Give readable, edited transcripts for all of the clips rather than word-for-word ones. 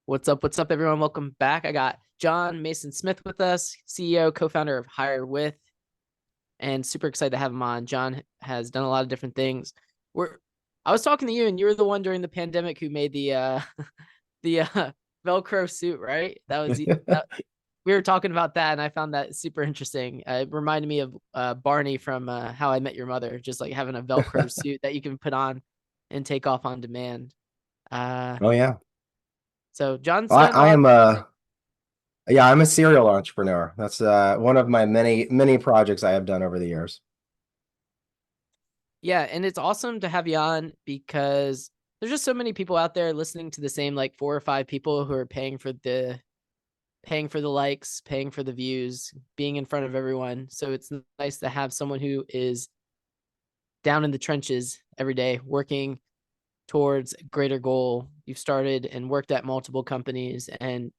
What's up, everyone? Welcome back. I got John Mason Smith with us, CEO, co-founder of HireWith, and super excited to have him on. John has done a lot of different things. We're I was talking to you, and you were the one during the pandemic who made the the Velcro suit, right? We were talking about that, and I found that super interesting. It reminded me of Barney from How I Met Your Mother, just like having a Velcro suit that you can put on and take off on demand. Uh, Oh yeah. so John's I, done a I lot. am I'm a serial entrepreneur. That's one of my many projects I have done over the years. Yeah, and it's awesome to have you on because there's just so many people out there listening to the same like four or five people who are paying for the likes, paying for the views, being in front of everyone. So it's nice to have someone who is down in the trenches every day working towards a greater goal. You've started and worked at multiple companies, and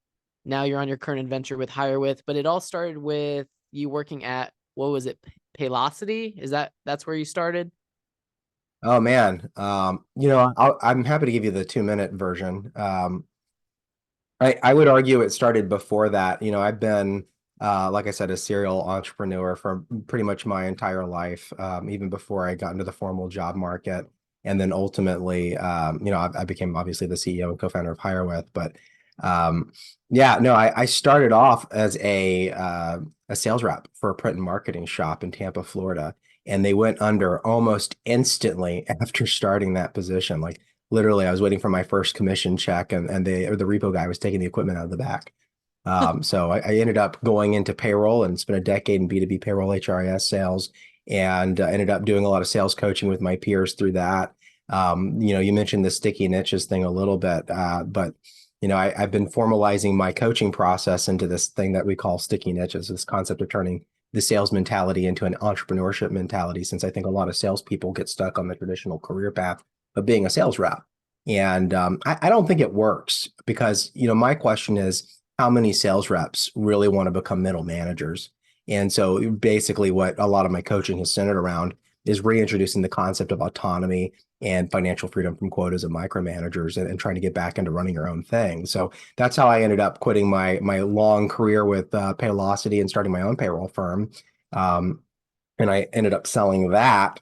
now you're on your current adventure with HireWith, but it all started with you working at, what was it? Paylocity? That's where you started? Oh man. I'm happy to give you the 2-minute version. I would argue it started before that. I've been like I said, a serial entrepreneur for pretty much my entire life, even before I got into the formal job market. And then ultimately, I became obviously the CEO and co-founder of HireWith. But yeah, no, I started off as a sales rep for a print and marketing shop in Tampa, Florida, and they went under almost instantly after starting that position. Like literally, I was waiting for my first commission check, and the repo guy was taking the equipment out of the back. So I ended up going into payroll and spent a decade in B2B payroll HRIS sales, and ended up doing a lot of sales coaching with my peers through that. You mentioned the sticky niches thing a little bit, but I've been formalizing my coaching process into this thing that we call sticky niches, this concept of turning the sales mentality into an entrepreneurship mentality, since I think a lot of salespeople get stuck on the traditional career path of being a sales rep. And I don't think it works because, my question is, how many sales reps really want to become middle managers? And so basically what a lot of my coaching has centered around is reintroducing the concept of autonomy and financial freedom from quotas of micromanagers, and trying to get back into running your own thing. So that's how I ended up quitting my long career with Paylocity and starting my own payroll firm. And I ended up selling that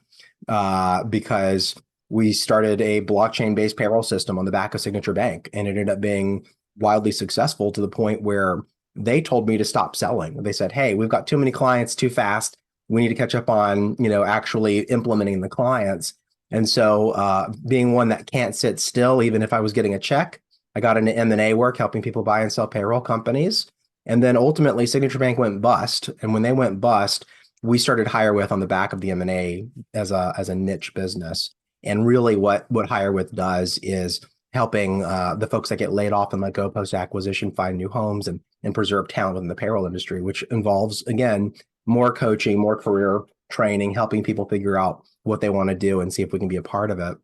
because we started a blockchain-based payroll system on the back of Signature Bank, and it ended up being wildly successful to the point where they told me to stop selling. They said, "Hey, we've got too many clients too fast. We need to catch up on, actually implementing the clients." And so, being one that can't sit still, even if I was getting a check, I got into M&A work, helping people buy and sell payroll companies. And then ultimately, Signature Bank went bust. And when they went bust, we started HireWith on the back of the M&A as a niche business. And really, what HireWith does is helping the folks that get laid off and let go post acquisition find new homes, and preserve talent within the payroll industry, which involves, again, more coaching, more career training, helping people figure out what they want to do and see if we can be a part of it.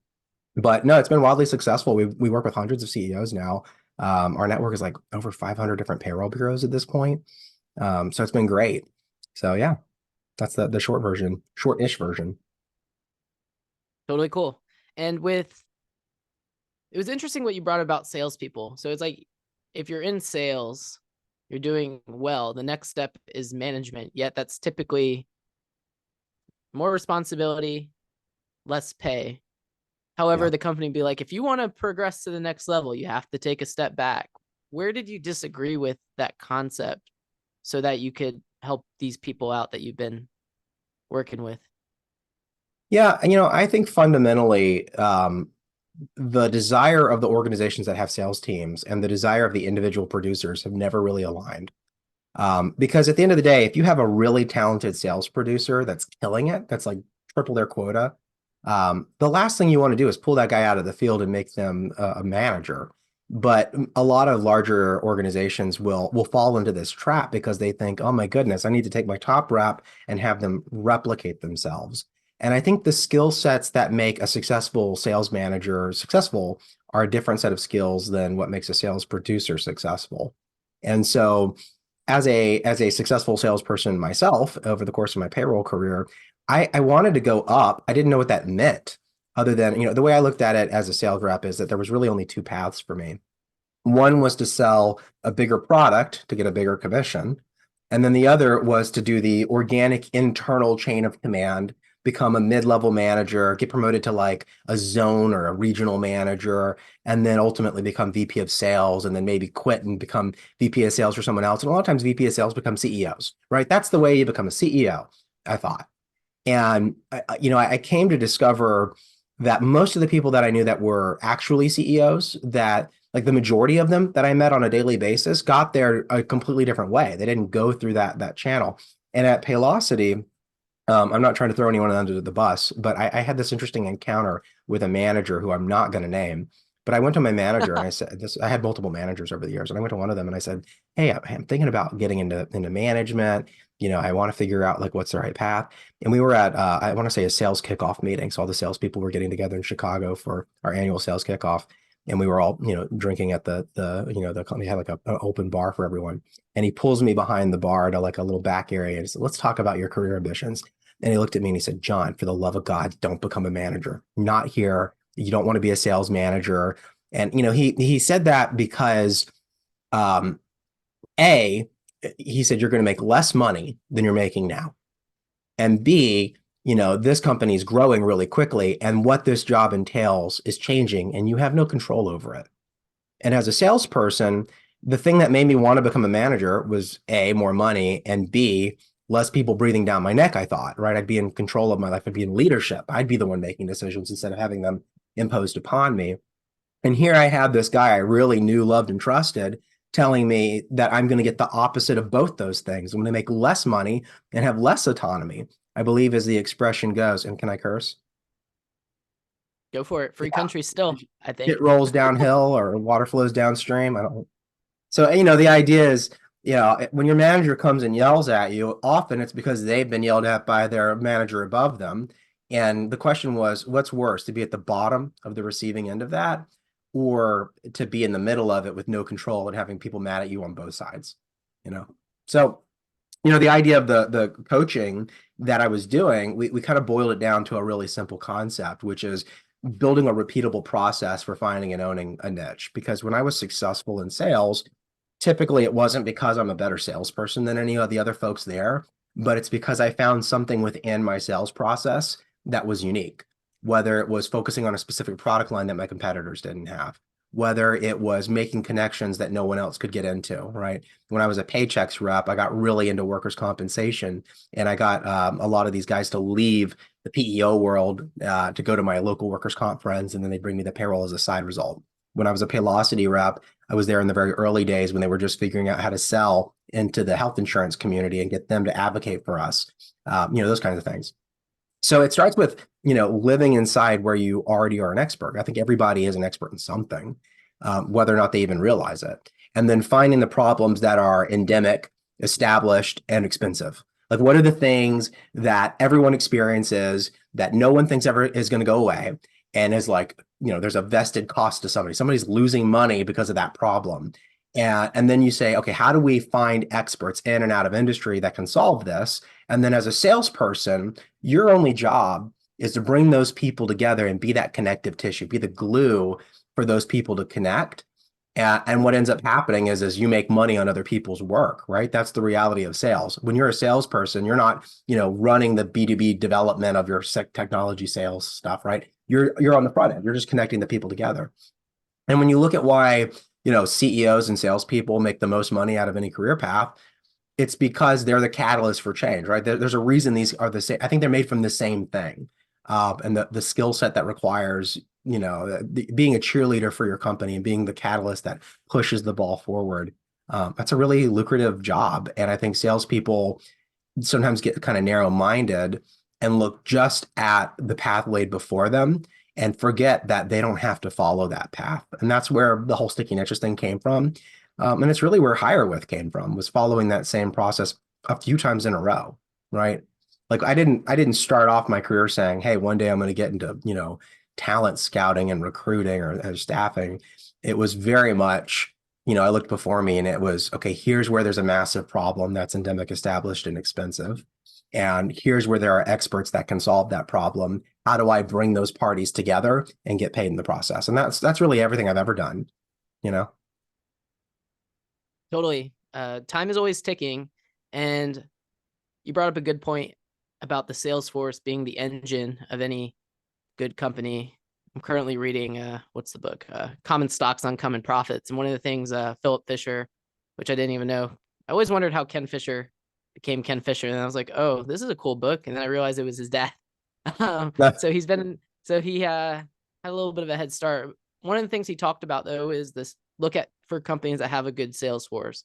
But no, it's been wildly successful. We work with hundreds of CEOs now. Our network is like over 500 different payroll bureaus at this point. So it's been great. So yeah, that's the short version, short-ish version. Totally cool. And with it was interesting what you brought about salespeople. So it's like if you're in sales, you're doing well. The next step is management. Yet that's typically more responsibility, less pay. However, Yeah. the company would be like, if you want to progress to the next level, you have to take a step back. Where did you disagree with that concept so that you could help these people out that you've been working with? Yeah, I think fundamentally, the desire of the organizations that have sales teams and the desire of the individual producers have never really aligned. Because at the end of the day, if you have a really talented sales producer that's killing it, that's like triple their quota, the last thing you want to do is pull that guy out of the field and make them a manager. But a lot of larger organizations will fall into this trap because they think, oh my goodness, I need to take my top rep and have them replicate themselves. And I think the skill sets that make a successful sales manager successful are a different set of skills than what makes a sales producer successful. And so as a successful salesperson myself over the course of my payroll career, I wanted to go up. I didn't know what that meant, other than, the way I looked at it as a sales rep is that there was really only two paths for me. One was to sell a bigger product to get a bigger commission. And then the other was to do the organic internal chain of command, become a mid-level manager, get promoted to like a zone or a regional manager, and then ultimately become VP of sales, and then maybe quit and become VP of sales for someone else. And a lot of times VP of sales become CEOs, right? That's the way you become a CEO, I thought. And I came to discover that most of the people that I knew that were actually CEOs, that like the majority of them that I met on a daily basis, got there a completely different way. They didn't go through that channel. And at Paylocity, I'm not trying to throw anyone under the bus, but I had this interesting encounter with a manager who I'm not going to name. But I went to my manager and I said this. I had multiple managers over the years, and I went to one of them and I said, "Hey, I'm thinking about getting into management. I want to figure out like what's the right path." And we were at I want to say a sales kickoff meeting. So all the salespeople were getting together in Chicago for our annual sales kickoff, and we were all drinking at the company had like an open bar for everyone. And he pulls me behind the bar to like a little back area and he said, "Let's talk about your career ambitions." And he looked at me and he said, "John, for the love of God, don't become a manager. Not here. You don't want to be a sales manager." And he said that because um, A, he said you're going to make less money than you're making now. And B, this company is growing really quickly, and what this job entails is changing, and you have no control over it. And as a salesperson, the thing that made me want to become a manager was A, more money, and B, less people breathing down my neck, I thought, right? I'd be in control of my life. I'd be in leadership. I'd be the one making decisions instead of having them imposed upon me. And here I have this guy I really knew, loved, and trusted telling me that I'm going to get the opposite of both those things. I'm going to make less money and have less autonomy, I believe, as the expression goes. And can I curse? Go for it. Free country still, I think. It rolls downhill or water flows downstream. I don't. So, the idea is, when your manager comes and yells at you, often it's because they've been yelled at by their manager above them. And the question was, what's worse, to be at the bottom of the receiving end of that, or to be in the middle of it with no control and having people mad at you on both sides, So, the idea of the coaching that I was doing, we kind of boiled it down to a really simple concept, which is building a repeatable process for finding and owning a niche. Because when I was successful in sales, typically it wasn't because I'm a better salesperson than any of the other folks there, but it's because I found something within my sales process that was unique, whether it was focusing on a specific product line that my competitors didn't have, whether it was making connections that no one else could get into, right? When I was a Paychex rep, I got really into workers' compensation, and I got a lot of these guys to leave the PEO world to go to my local workers' comp friends, and then they bring me the payroll as a side result. When I was a Paylocity rep, I was there in the very early days when they were just figuring out how to sell into the health insurance community and get them to advocate for us, those kinds of things. So it starts with, living inside where you already are an expert. I think everybody is an expert in something, whether or not they even realize it. And then finding the problems that are endemic, established, and expensive. Like, what are the things that everyone experiences that no one thinks ever is going to go away? And is like, there's a vested cost to somebody. Somebody's losing money because of that problem. And then you say, okay, how do we find experts in and out of industry that can solve this? And then as a salesperson, your only job is to bring those people together and be that connective tissue, be the glue for those people to connect. And what ends up happening is you make money on other people's work, right? That's the reality of sales. When you're a salesperson, you're not, running the B2B development of your technology sales stuff, right? You're on the front end. You're just connecting the people together. And when you look at why, CEOs and salespeople make the most money out of any career path, it's because they're the catalyst for change, right? There's a reason these are the same. I think they're made from the same thing. And the skill set that requires, being a cheerleader for your company and being the catalyst that pushes the ball forward. That's a really lucrative job. And I think salespeople sometimes get kind of narrow-minded and look just at the path laid before them and forget that they don't have to follow that path. And that's where the whole sticky niches thing came from. And it's really where HireWith came from, was following that same process a few times in a row, right? Like I didn't start off my career saying, hey, one day I'm going to get into, talent scouting and recruiting or staffing. It was very much, I looked before me and it was, okay, here's where there's a massive problem that's endemic, established, and expensive. And here's where there are experts that can solve that problem. How do I bring those parties together and get paid in the process? And that's really everything I've ever done, you know? Totally. Time is always ticking. And you brought up a good point about the sales force being the engine of any good company. I'm currently reading what's the book? Common Stocks, Uncommon Profits. And one of the things Philip Fisher, which I didn't even know. I always wondered how Ken Fisher became Ken Fisher. And I was like, oh, this is a cool book. And then I realized it was his dad. So he had a little bit of a head start. One of the things he talked about though is this look at for companies that have a good sales force.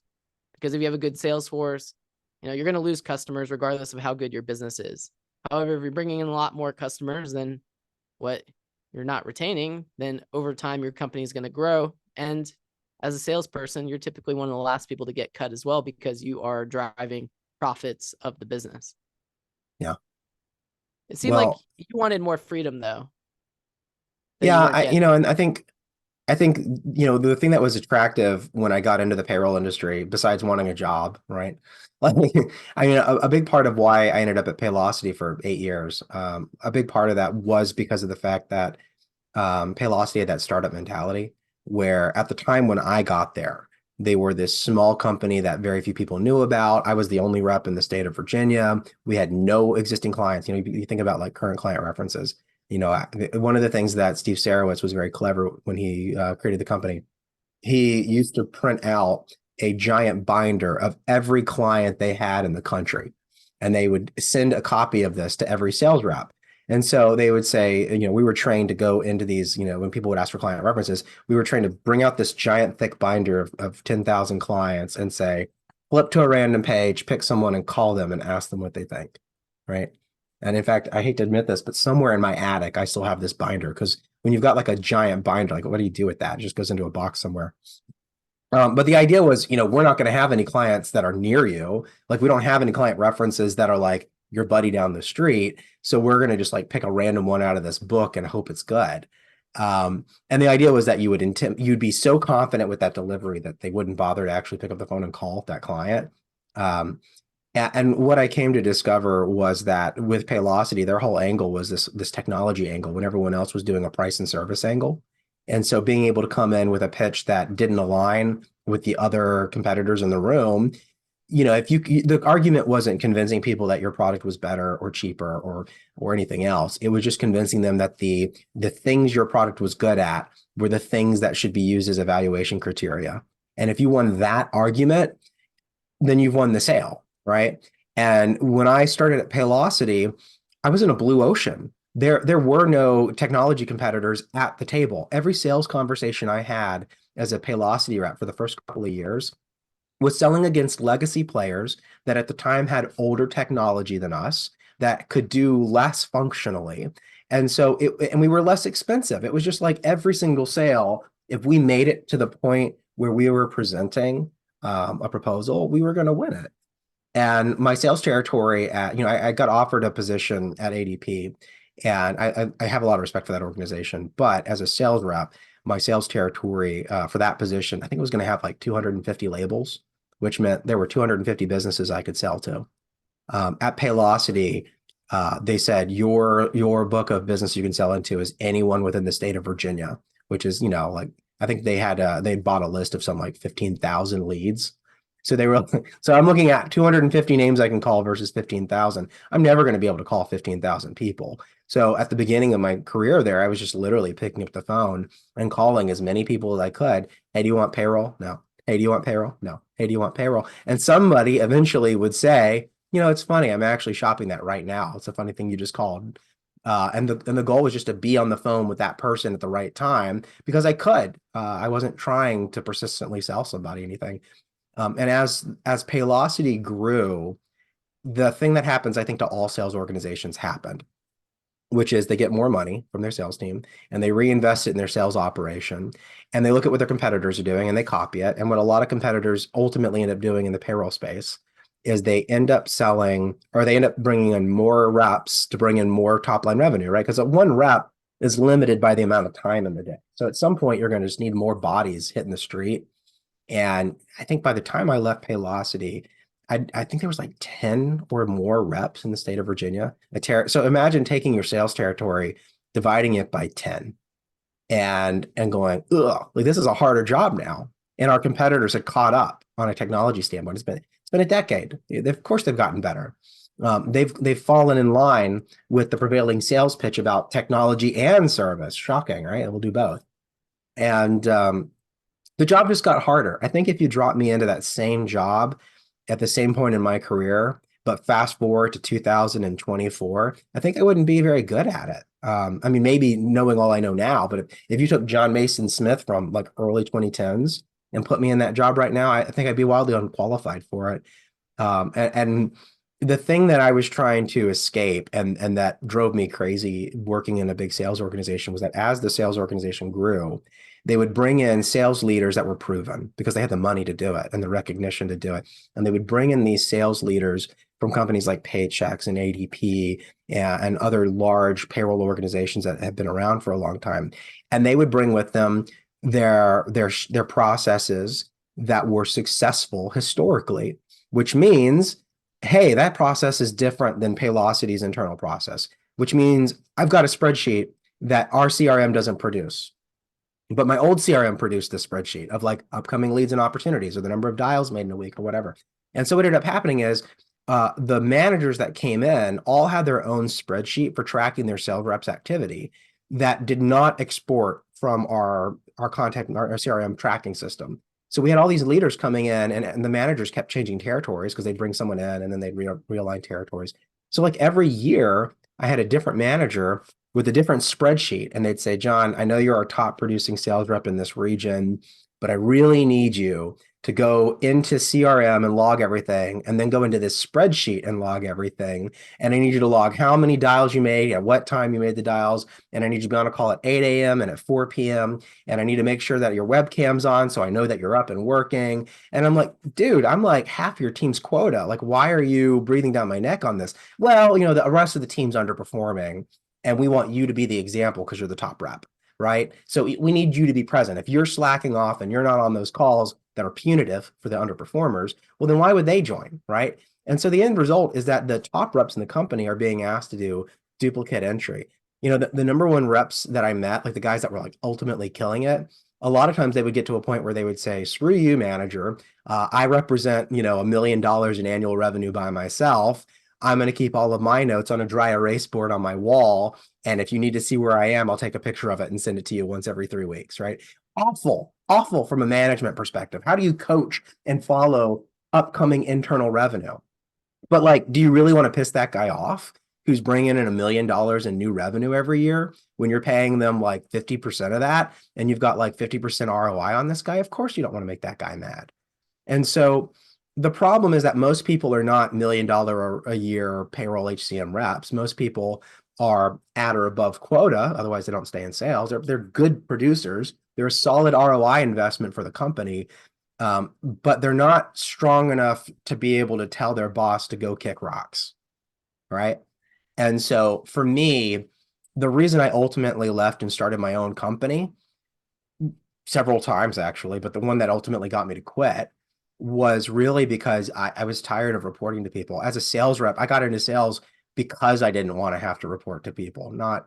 Because if you have a good sales force, you're going to lose customers regardless of how good your business is. However, if you're bringing in a lot more customers than what you're not retaining, then over time your company is going to grow. And as a salesperson, you're typically one of the last people to get cut as well because you are driving profits of the business. Yeah. It seemed like Well, you wanted more freedom though, that you yeah, weren't getting. and I think, the thing that was attractive when I got into the payroll industry, besides wanting a job, right? Like, a big part of why I ended up at Paylocity for 8 years, a big part of that was because of the fact that Paylocity had that startup mentality, where at the time when I got there, they were this small company that very few people knew about. I was the only rep in the state of Virginia. We had no existing clients. You think about like current client references. One of the things that Steve Sarowitz was very clever when he created the company, he used to print out a giant binder of every client they had in the country. And they would send a copy of this to every sales rep. And so they would say, we were trained to go into these, when people would ask for client references, we were trained to bring out this giant thick binder of 10,000 clients and say, flip to a random page, pick someone and call them and ask them what they think. Right. And in fact, I hate to admit this, but somewhere in my attic, I still have this binder because when you've got like a giant binder, like what do you do with that? It just goes into a box somewhere. But the idea was, we're not going to have any clients that are near you. Like we don't have any client references that are like your buddy down the street. So we're going to just like pick a random one out of this book and hope it's good. And the idea was that you'd be so confident with that delivery that they wouldn't bother to actually pick up the phone and call that client. And what I came to discover was that with Paylocity, their whole angle was this technology angle when everyone else was doing a price and service angle. And so being able to come in with a pitch that didn't align with the other competitors in the room, the argument wasn't convincing people that your product was better or cheaper or anything else. It was just convincing them that the things your product was good at were the things that should be used as evaluation criteria. And if you won that argument, then you've won the sale, right? And when I started at Paylocity, I was in a blue ocean. There were no technology competitors at the table. Every sales conversation I had as a Paylocity rep for the first couple of years was selling against legacy players that at the time had older technology than us that could do less functionally. And so and we were less expensive. It was just like every single sale, if we made it to the point where we were presenting a proposal, we were going to win it. And my sales territory I got offered a position at ADP, and I have a lot of respect for that organization. But as a sales rep, my sales territory for that position, I think it was going to have like 250 labels, which meant there were 250 businesses I could sell to. At Paylocity, they said your book of business you can sell into is anyone within the state of Virginia, which is, like I think they bought a list of some like 15,000 leads. So I'm looking at 250 names I can call versus 15,000. I'm never going to be able to call 15,000 people. So at the beginning of my career there, I was just literally picking up the phone and calling as many people as I could. Hey, do you want payroll? No. Hey, do you want payroll? No. Hey, do you want payroll? And somebody eventually would say, it's funny. I'm actually shopping that right now. It's a funny thing you just called. And the goal was just to be on the phone with that person at the right time because I could. I wasn't trying to persistently sell somebody anything. And as Paylocity grew, the thing that happens, I think, to all sales organizations happened, which is they get more money from their sales team and they reinvest it in their sales operation. And they look at what their competitors are doing and they copy it. And what a lot of competitors ultimately end up doing in the payroll space is they end up selling or they end up bringing in more reps to bring in more top line revenue, right? Because one rep is limited by the amount of time in the day. So at some point, you're going to just need more bodies hitting the street. And I think by the time I left Paylocity, I think there was like 10 or more reps in the state of Virginia. So imagine taking your sales territory, dividing it by 10 and going, ugh, like this is a harder job now. And our competitors had caught up. on a technology standpoint. It's been a decade. Of course, they've gotten better. They've fallen in line with the prevailing sales pitch about technology and service. Shocking, right? We'll do both. And the job just got harder. I think if you drop me into that same job at the same point in my career, but fast forward to 2024, I think I wouldn't be very good at it. I mean, maybe knowing all I know now, but if you took John Mason Smith from like early 2010s and put me in that job right now, I think I'd be wildly unqualified for it. And the thing that I was trying to escape and that drove me crazy working in a big sales organization was that as the sales organization grew, they would bring in sales leaders that were proven because they had the money to do it and the recognition to do it. And they would bring in these sales leaders from companies like Paychex and ADP and other large payroll organizations that have been around for a long time. And they would bring with them their processes that were successful historically, which means, hey, that process is different than Paylocity's internal process, which means I've got a spreadsheet that our CRM doesn't produce. But my old CRM produced this spreadsheet of like upcoming leads and opportunities or the number of dials made in a week or whatever. And so what ended up happening is the managers that came in all had their own spreadsheet for tracking their sales reps activity that did not export from our CRM tracking system. So we had all these leaders coming in and the managers kept changing territories because they'd bring someone in and then they'd realign territories. So like every year I had a different manager with a different spreadsheet. And they'd say, John, I know you're our top producing sales rep in this region, but I really need you to go into CRM and log everything, and then go into this spreadsheet and log everything. And I need you to log how many dials you made, at what time you made the dials. And I need you to be on a call at 8 a.m. and at 4 p.m. And I need to make sure that your webcam's on so I know that you're up and working. And I'm like, dude, I'm like half your team's quota. Like, why are you breathing down my neck on this? Well, the rest of the team's underperforming. And we want you to be the example because you're the top rep, right? So we need you to be present. If you're slacking off and you're not on those calls that are punitive for the underperformers, well, then why would they join, right? And so the end result is that the top reps in the company are being asked to do duplicate entry. The number one reps that I met, like the guys that were like ultimately killing it, a lot of times they would get to a point where they would say, screw you, manager. I represent, $1 million in annual revenue by myself. I'm going to keep all of my notes on a dry erase board on my wall. And if you need to see where I am, I'll take a picture of it and send it to you once every 3 weeks, right? Awful from a management perspective. How do you coach and follow upcoming internal revenue? But like, do you really want to piss that guy off who's bringing in $1 million in new revenue every year when you're paying them like 50% of that and you've got like 50% ROI on this guy? Of course you don't want to make that guy mad. And so the problem is that most people are not $1 million a year payroll HCM reps. Most people are at or above quota. Otherwise, they don't stay in sales. They're good producers. They're a solid ROI investment for the company, but they're not strong enough to be able to tell their boss to go kick rocks, right? And so for me, the reason I ultimately left and started my own company, several times actually, but the one that ultimately got me to quit was really because I was tired of reporting to people. As a sales rep, I got into sales because I didn't want to have to report to people, not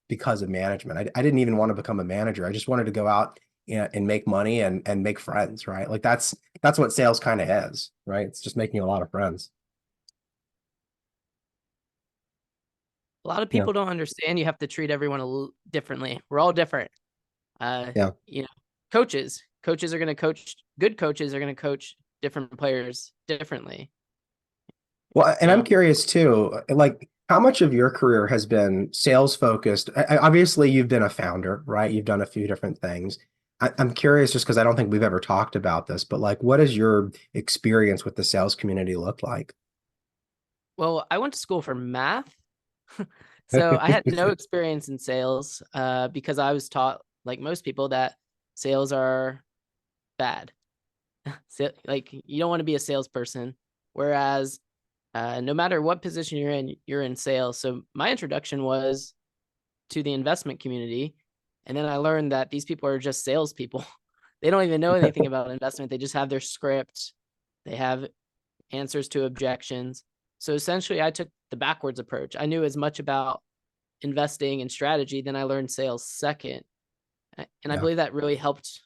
because of management. I didn't even want to become a manager. I just wanted to go out and make money and make friends, right? Like that's what sales kind of is, right? It's just making a lot of friends. A lot of Yeah. people don't understand you have to treat everyone a little differently. We're all different. Yeah. Coaches are going to coach, good coaches are going to coach different players differently. Well, and I'm curious too, like how much of your career has been sales focused? Obviously, you've been a founder, right? You've done a few different things. I'm curious just because I don't think we've ever talked about this, but like, what does your experience with the sales community look like? Well, I went to school for math. So I had no experience in sales because I was taught, like most people, that sales are bad. So, like you don't want to be a salesperson. Whereas no matter what position you're in sales. So my introduction was to the investment community. And then I learned that these people are just salespeople. They don't even know anything about investment. They just have their script. They have answers to objections. So essentially, I took the backwards approach. I knew as much about investing and strategy, then I learned sales second. And I Yeah. believe that really helped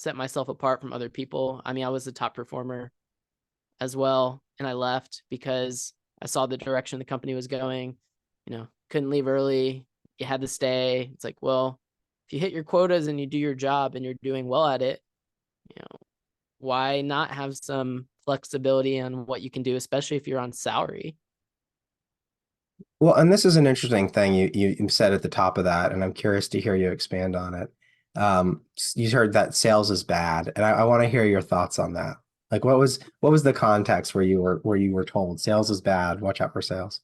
set myself apart from other people. I mean, I was a top performer as well, and I left because I saw the direction the company was going. Couldn't leave early. You had to stay. It's like, well, if you hit your quotas and you do your job and you're doing well at it, why not have some flexibility on what you can do, especially if you're on salary? Well, and this is an interesting thing you said at the top of that, and I'm curious to hear you expand on it. You heard that sales is bad, and I want to hear your thoughts on that. Like, what was the context where you were told sales is bad, watch out for sales?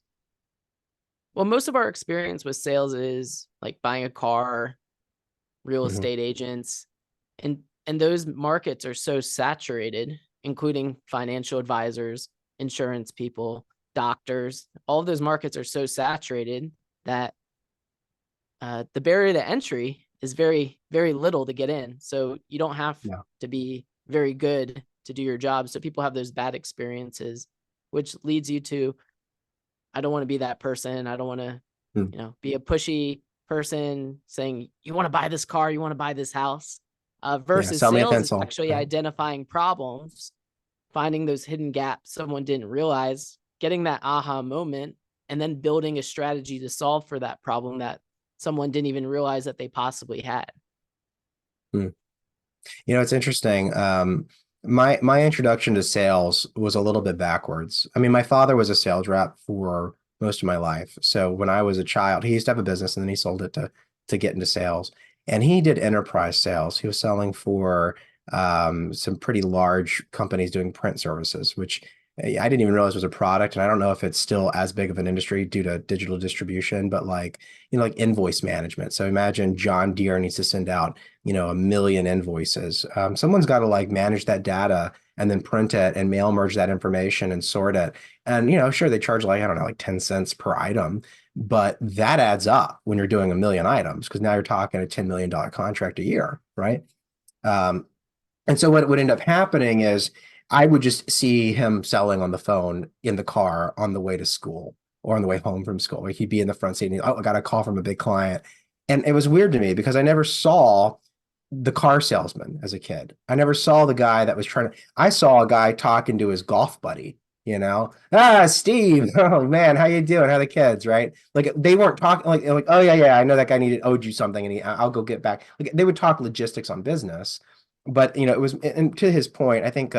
Well, most of our experience with sales is like buying a car, real Hmm. estate agents, and those markets are so saturated, including financial advisors, insurance people, doctors. All of those markets are so saturated that the barrier to entry is very, very little to get in. So you don't have Yeah. to be very good to do your job. So people have those bad experiences, which leads you to, I don't want to be that person. I don't want to, Hmm. be a pushy person saying, you want to buy this car, you want to buy this house, Yeah. versus Sell me a sales is pencil. actually Right? identifying problems, finding those hidden gaps someone didn't realize, getting that aha moment, and then building a strategy to solve for that problem that someone didn't even realize that they possibly had. Hmm. It's interesting. My introduction to sales was a little bit backwards. I mean, my father was a sales rep for most of my life. So when I was a child, he used to have a business and then he sold it to get into sales. And he did enterprise sales. He was selling for some pretty large companies doing print services, which I didn't even realize was a product. And I don't know if it's still as big of an industry due to digital distribution, but like invoice management. So imagine John Deere needs to send out 1 million invoices. Someone's got to like manage that data and then print it and mail merge that information and sort it. And sure, they charge like, I don't know, like 10 cents per item, but that adds up when you're doing 1 million items because now you're talking a $10 million contract a year, right? Um, and so what would end up happening is I would just see him selling on the phone in the car on the way to school or on the way home from school. Like he'd be in the front seat and I got a call from a big client. And it was weird to me because I never saw the car salesman as a kid. I never saw the guy that was I saw a guy talking to his golf buddy, Steve, oh man, how you doing? How are the kids, right? Like they weren't talking like, oh yeah, I know that guy owed you something and I'll go get back. Like they would talk logistics on business, but it was, and to his point, I think,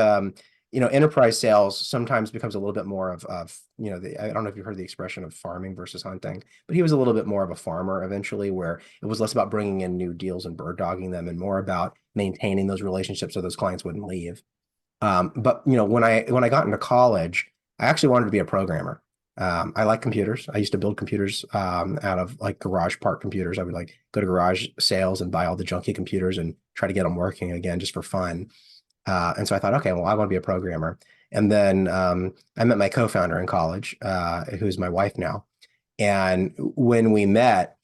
enterprise sales sometimes becomes a little bit more of I don't know if you've heard the expression of farming versus hunting, but he was a little bit more of a farmer eventually, where it was less about bringing in new deals and bird dogging them and more about maintaining those relationships so those clients wouldn't leave. But when I got into college, I actually wanted to be a programmer. I like computers. I used to build computers out of like garage part computers. I would like go to garage sales and buy all the junky computers and try to get them working again just for fun. And so I thought, okay, well, I want to be a programmer. And then I met my co-founder in college, who's my wife now. And when we met,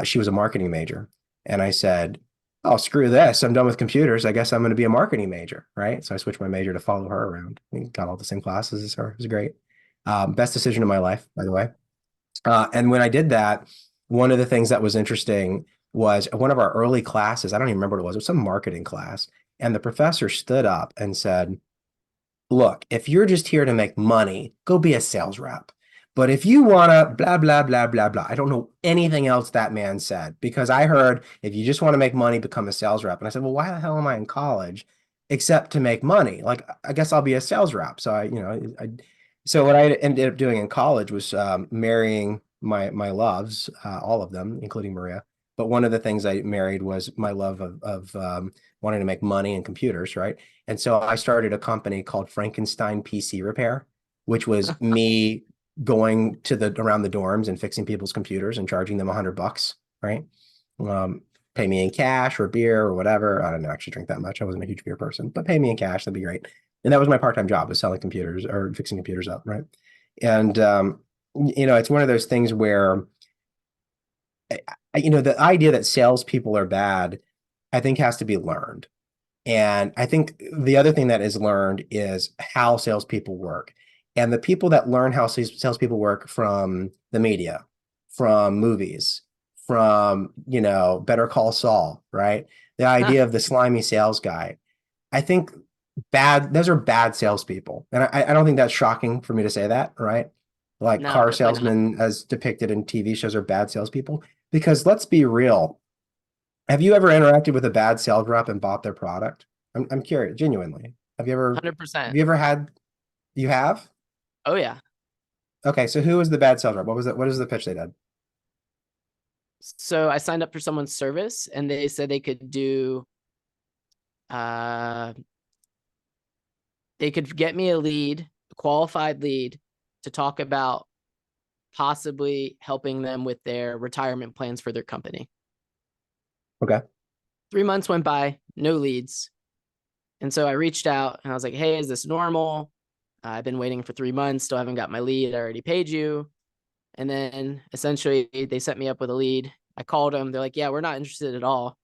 she was a marketing major. And I said, oh, screw this. I'm done with computers. I guess I'm going to be a marketing major. Right. So I switched my major to follow her around. We got all the same classes as her. It was great. Best decision of my life, by the way. And when I did that, one of the things that was interesting was one of our early classes. I don't even remember what it was. It was some marketing class. And the professor stood up and said, look, if you're just here to make money, go be a sales rep. But if you want to blah, blah, blah, blah, blah, I don't know anything else that man said because I heard if you just want to make money, become a sales rep. And I said, well, why the hell am I in college except to make money? Like, I guess I'll be a sales rep. So what I ended up doing in college was marrying my loves, all of them, including Maria. But one of the things I married was my love of wanting to make money in computers, right? And so I started a company called Frankenstein PC Repair, which was me going to around the dorms and fixing people's computers and charging them $100, right? Um, Pay me in cash or beer or whatever. I don't actually drink that much. I wasn't a huge beer person, but pay me in cash, that'd be great. And that was my part-time job, was selling computers or fixing computers up, right? And it's one of those things where the idea that salespeople are bad, I think has to be learned. And I think the other thing that is learned is how salespeople work. And the people that learn how salespeople work from the media, from movies, from, Better Call Saul, right? the idea of the slimy sales guy. I think those are bad salespeople. And I don't think that's shocking for me to say that, right? Like No, car definitely not. salesmen as depicted in TV shows are bad salespeople. Because let's be real. Have you ever interacted with a bad sales rep and bought their product? I'm curious, genuinely. Have 100%. you ever had, you have? Oh yeah. Okay, so who was the bad sales rep? What was it? What is the pitch they did? So I signed up for someone's service and they said uh they could get me a lead, a qualified lead, to talk about possibly helping them with their retirement plans for their company. Okay. 3 months went by, no leads. And so I reached out and I was like, hey, is this normal? I've been waiting for 3 months, still haven't got my lead. I already paid you. And then essentially they set me up with a lead. I called them. They're like, yeah, we're not interested at all.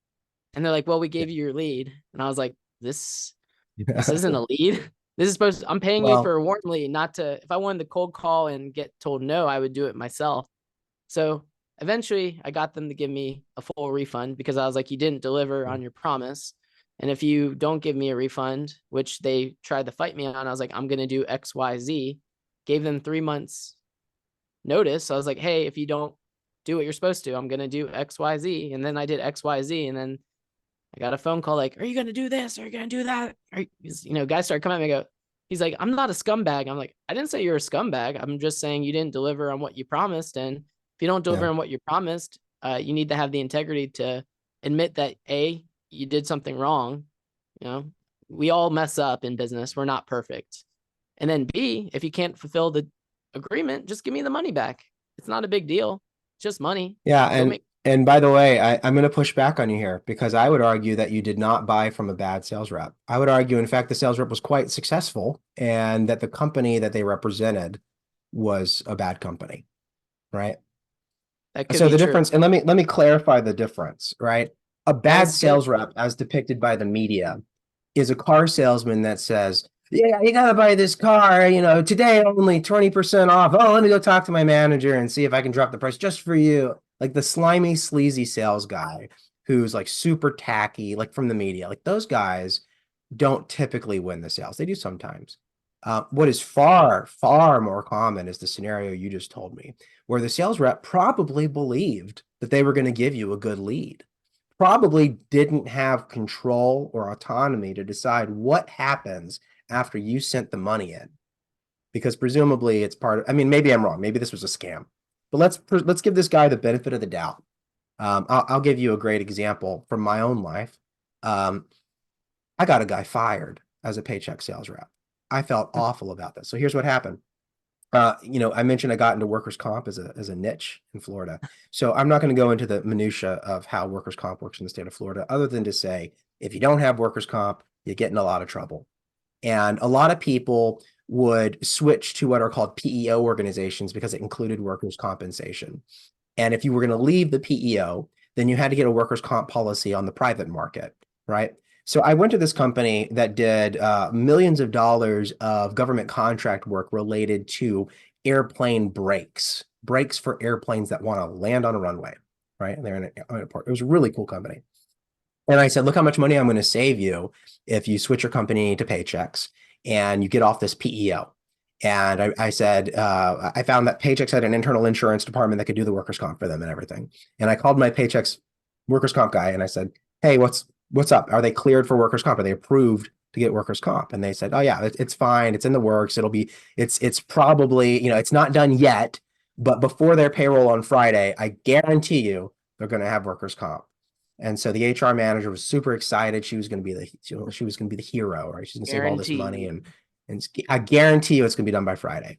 And they're like, well, we gave you your lead. And I was like, this isn't a lead. This is I'm paying you for Well, a warm lead, not to, if I wanted to cold call and get told no, I would do it myself. So eventually I got them to give me a full refund because I was like, you didn't deliver on your promise. And if you don't give me a refund, which they tried to fight me on, I was like, I'm going to do X, Y, Z. Gave them 3 months notice. So I was like, hey, if you don't do what you're supposed to, I'm going to do X, Y, Z. And then I did X, Y, Z. And then I got a phone call like, are you going to do this? Are you going to do that? Guys started coming at me and go, he's like, I'm not a scumbag. I'm like, I didn't say you're a scumbag. I'm just saying you didn't deliver on what you promised. And if you don't deliver yeah. on what you promised, you need to have the integrity to admit that A, you did something wrong. You know, we all mess up in business. We're not perfect. And then B, if you can't fulfill the agreement, just give me the money back. It's not a big deal. It's just money. Yeah, Go make. and by the way, I'm going to push back on you here because I would argue that you did not buy from a bad sales rep. I would argue, in fact, the sales rep was quite successful and that the company that they represented was a bad company, right? That could So be the true. difference, and let me clarify the difference, right? A That bad is good. sales rep, as depicted by the media, is a car salesman that says, yeah, you gotta buy this car, today only 20% off. Oh, let me go talk to my manager and see if I can drop the price just for you. Like the slimy, sleazy sales guy who's like super tacky, like from the media. Like those guys don't typically win the sales. They do sometimes. What is far, far more common is the scenario you just told me, where the sales rep probably believed that they were going to give you a good lead, probably didn't have control or autonomy to decide what happens after you sent the money in, because presumably it's part of, I mean, maybe I'm wrong. Maybe this was a scam, but let's give this guy the benefit of the doubt. I'll give you a great example from my own life. Um, I got a guy fired as a paycheck sales rep. I felt awful about this. So here's what happened. I mentioned I got into workers' comp as a niche in Florida. So I'm not going to go into the minutia of how workers' comp works in the state of Florida, other than to say, if you don't have workers' comp, you get in a lot of trouble. And a lot of people would switch to what are called PEO organizations because it included workers' compensation. And if you were going to leave the PEO, then you had to get a workers' comp policy on the private market, right? So I went to this company that did millions of dollars of government contract work related to airplane brakes for airplanes that want to land on a runway, right? And they're in an airport. It was a really cool company. And I said, look how much money I'm going to save you if you switch your company to Paychex and you get off this PEO. And I said, I found that Paychex had an internal insurance department that could do the workers' comp for them and everything. And I called my Paychex workers' comp guy and I said, hey, what's up? Are they cleared for workers' comp? Are they approved to get workers' comp? And they said, oh yeah, it's fine. It's in the works. It's probably, it's not done yet, but before their payroll on Friday, I guarantee you they're going to have workers' comp. And so the HR manager was super excited. She was going to be the hero, right? She's going to save all this money Guaranteed. and I guarantee you it's going to be done by Friday.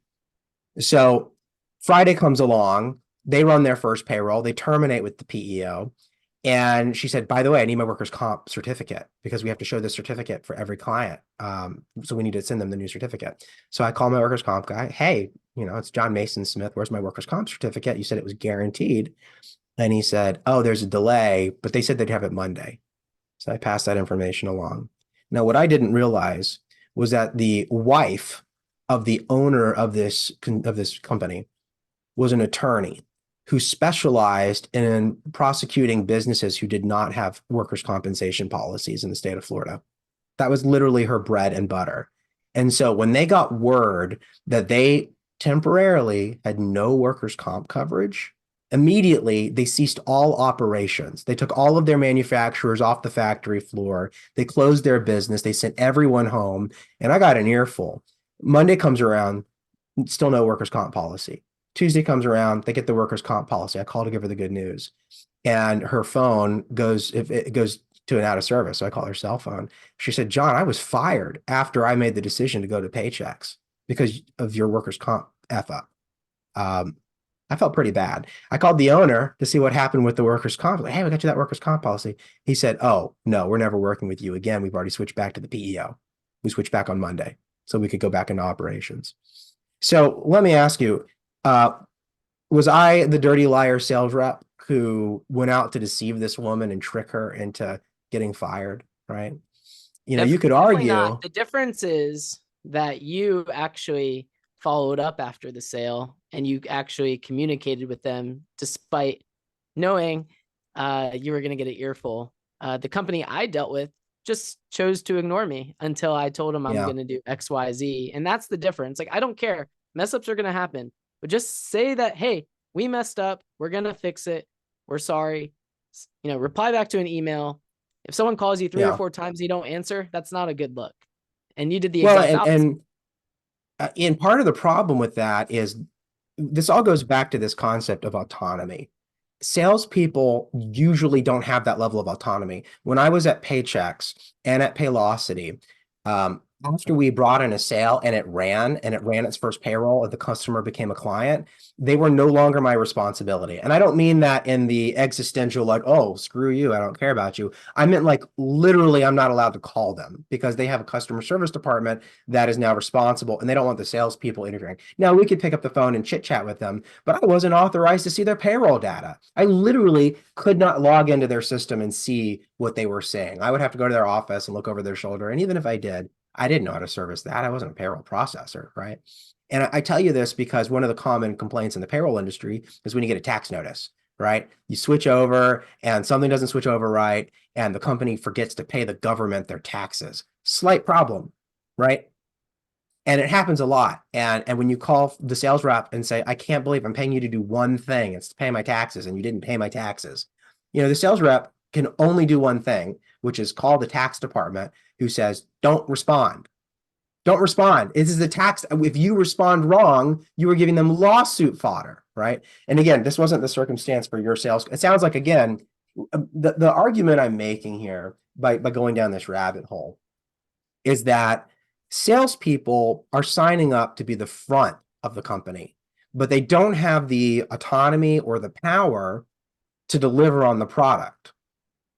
So Friday comes along, they run their first payroll, they terminate with the PEO. And she said, by the way, I need my workers' comp certificate because we have to show this certificate for every client. So we need to send them the new certificate. So I call my workers' comp guy. Hey, it's John Mason Smith. Where's my workers' comp certificate? You said it was guaranteed. And he said, oh, there's a delay, but they said they'd have it Monday. So I passed that information along. Now, what I didn't realize was that the wife of the owner of this company was an attorney. who specialized in prosecuting businesses who did not have workers' compensation policies in the state of Florida. That was literally her bread and butter. And so when they got word that they temporarily had no workers' comp coverage, immediately they ceased all operations. They took all of their manufacturers off the factory floor. They closed their business. They sent everyone home. And I got an earful. Monday comes around, still no workers' comp policy. Tuesday comes around, they get the workers' comp policy. I call to give her the good news. And her phone goes, if it goes to an out of service. So I call her cell phone. She said, John, I was fired after I made the decision to go to Paychex because of your workers' comp F up. I felt pretty bad. I called the owner to see what happened with the workers' comp. Like, hey, we got you that workers' comp policy. He said, oh, no, we're never working with you again. We've already switched back to the PEO. We switched back on Monday so we could go back into operations. So let me ask you, was I the dirty liar sales rep who went out to deceive this woman and trick her into getting fired, right? You know, you could Definitely argue, not. The difference is that you actually followed up after the sale and you actually communicated with them despite knowing you were going to get an earful. The company I dealt with just chose to ignore me until I told them I'm yeah, going to do X, Y, Z. And that's the difference. Like, I don't care. Mess ups are going to happen, but just say that, hey, we messed up. We're going to fix it. We're sorry. You know, reply back to an email. If someone calls you 3 or yeah. 4 times and you don't answer, that's not a good look. And you did the Well, exact opposite. and part of the problem with that is this all goes back to this concept of autonomy. Salespeople usually don't have that level of autonomy. When I was at Paychex and at Paylocity, after we brought in a sale and it ran its first payroll and the customer became a client, they were no longer my responsibility. And I don't mean that in the existential, like, oh, screw you, I don't care about you. I meant like literally, I'm not allowed to call them because they have a customer service department that is now responsible and they don't want the salespeople interfering. Now we could pick up the phone and chit chat with them, but I wasn't authorized to see their payroll data. I literally could not log into their system and see what they were saying. I would have to go to their office and look over their shoulder. And even if I did, I didn't know how to service that. I wasn't a payroll processor, right? And I tell you this because one of the common complaints in the payroll industry is when you get a tax notice, right? You switch over and something doesn't switch over right, and the company forgets to pay the government their taxes. Slight problem, right? And it happens a lot. And when you call the sales rep and say, I can't believe I'm paying you to do one thing, it's to pay my taxes, and you didn't pay my taxes. You know, the sales rep can only do one thing, which is call the tax department who says, don't respond. Don't respond. This is the tax. If you respond wrong, you are giving them lawsuit fodder, right? And again, this wasn't the circumstance for your sales. It sounds like, again, the argument I'm making here by going down this rabbit hole is that salespeople are signing up to be the front of the company, but they don't have the autonomy or the power to deliver on the product.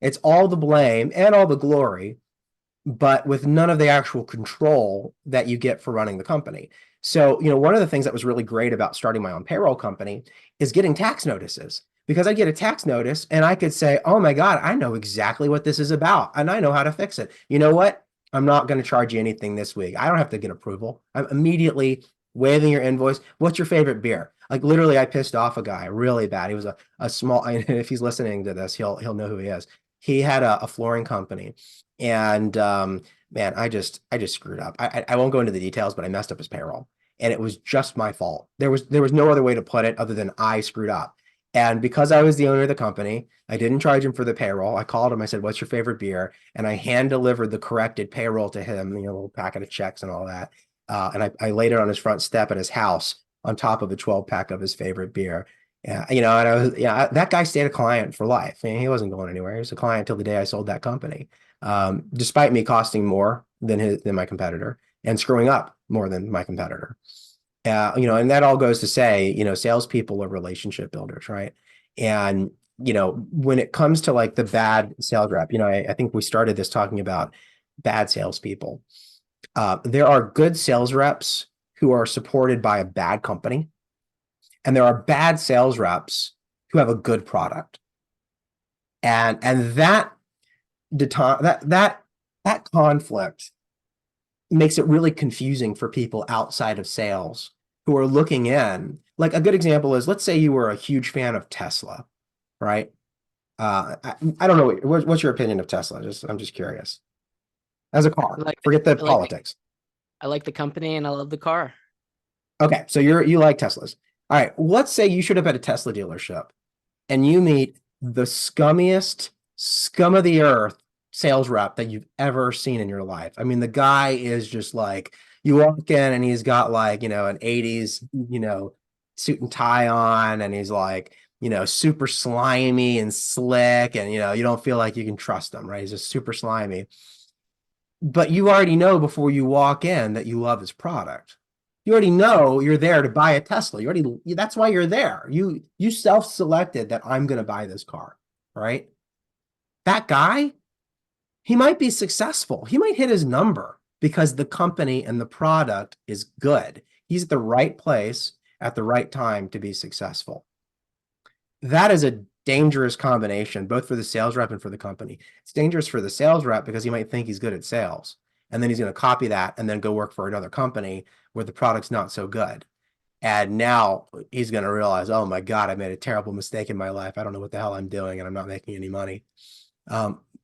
It's all the blame and all the glory, but with none of the actual control that you get for running the company. So, you know, one of the things that was really great about starting my own payroll company is getting tax notices, because I get a tax notice and I could say, oh my God, I know exactly what this is about and I know how to fix it. You know what? I'm not going to charge you anything this week. I don't have to get approval. I'm immediately waiving your invoice. What's your favorite beer? Like literally, I pissed off a guy really bad. He was a small, if he's listening to this, he'll know who he is. He had a flooring company, and man, I just screwed up. I won't go into the details, but I messed up his payroll, and it was just my fault. There was no other way to put it other than I screwed up. And because I was the owner of the company, I didn't charge him for the payroll. I called him. I said, "What's your favorite beer?" And I hand delivered the corrected payroll to him. You know, a little packet of checks and all that. And I laid it on his front step at his house on top of a 12 pack of his favorite beer. Yeah, you know, and I was, yeah, that guy stayed a client for life. I mean, he wasn't going anywhere. He was a client till the day I sold that company, despite me costing more than my competitor and screwing up more than my competitor. You know, and that all goes to say, you know, salespeople are relationship builders, right? And, you know, when it comes to like the bad sales rep, you know, I think we started this talking about bad salespeople. There are good sales reps who are supported by a bad company, and there are bad sales reps who have a good product. And that conflict makes it really confusing for people outside of sales who are looking in. Like a good example is, let's say you were a huge fan of Tesla, right? I don't know. What's your opinion of Tesla? I'm just curious. As a I car, like forget the I like the politics. I like the company and I love the car. Okay, so you like Teslas. All right, let's say you should have at a Tesla dealership and you meet the scummiest, scum of the earth sales rep that you've ever seen in your life. I mean, the guy is just like, you walk in and he's got like, an 80s, suit and tie on, and he's like, super slimy and slick, and you don't feel like you can trust him, right? He's just super slimy. But you already know before you walk in that you love his product. You already know you're there to buy a Tesla. That's why you're there. You self-selected that I'm going to buy this car, right? That guy, he might be successful. He might hit his number because the company and the product is good. He's at the right place at the right time to be successful. That is a dangerous combination, both for the sales rep and for the company. It's dangerous for the sales rep because he might think he's good at sales, and then he's going to copy that and then go work for another company where the product's not so good. And now he's going to realize, oh my God, I made a terrible mistake in my life. I don't know what the hell I'm doing, and I'm not making any money.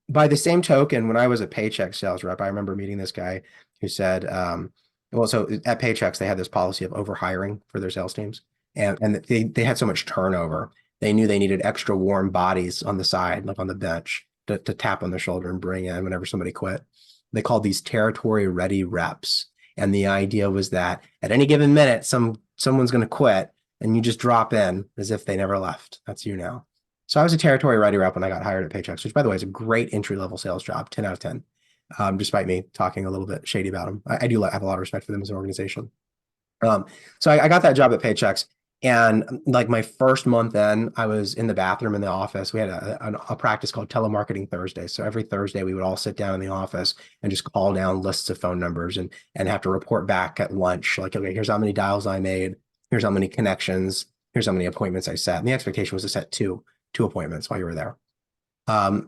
By the same token, when I was a Paychex sales rep, I remember meeting this guy who said, so at Paychex, they had this policy of overhiring for their sales teams. And they had so much turnover. They knew they needed extra warm bodies on the side, like on the bench, to tap on the shoulder and bring in whenever somebody quit. They called these territory ready reps. And the idea was that at any given minute, someone's going to quit, and you just drop in as if they never left. That's you now. So I was a territory ready rep when I got hired at Paychex, which, by the way, is a great entry-level sales job, 10 out of 10, despite me talking a little bit shady about them. I do have a lot of respect for them as an organization. So I got that job at Paychex, and like my first month in, I was in the bathroom in the office. We had a practice called telemarketing Thursday. So every Thursday we would all sit down in the office and just call down lists of phone numbers and have to report back at lunch. Like, okay, here's how many dials I made. Here's how many connections. Here's how many appointments I set. And the expectation was to set two appointments while you were there.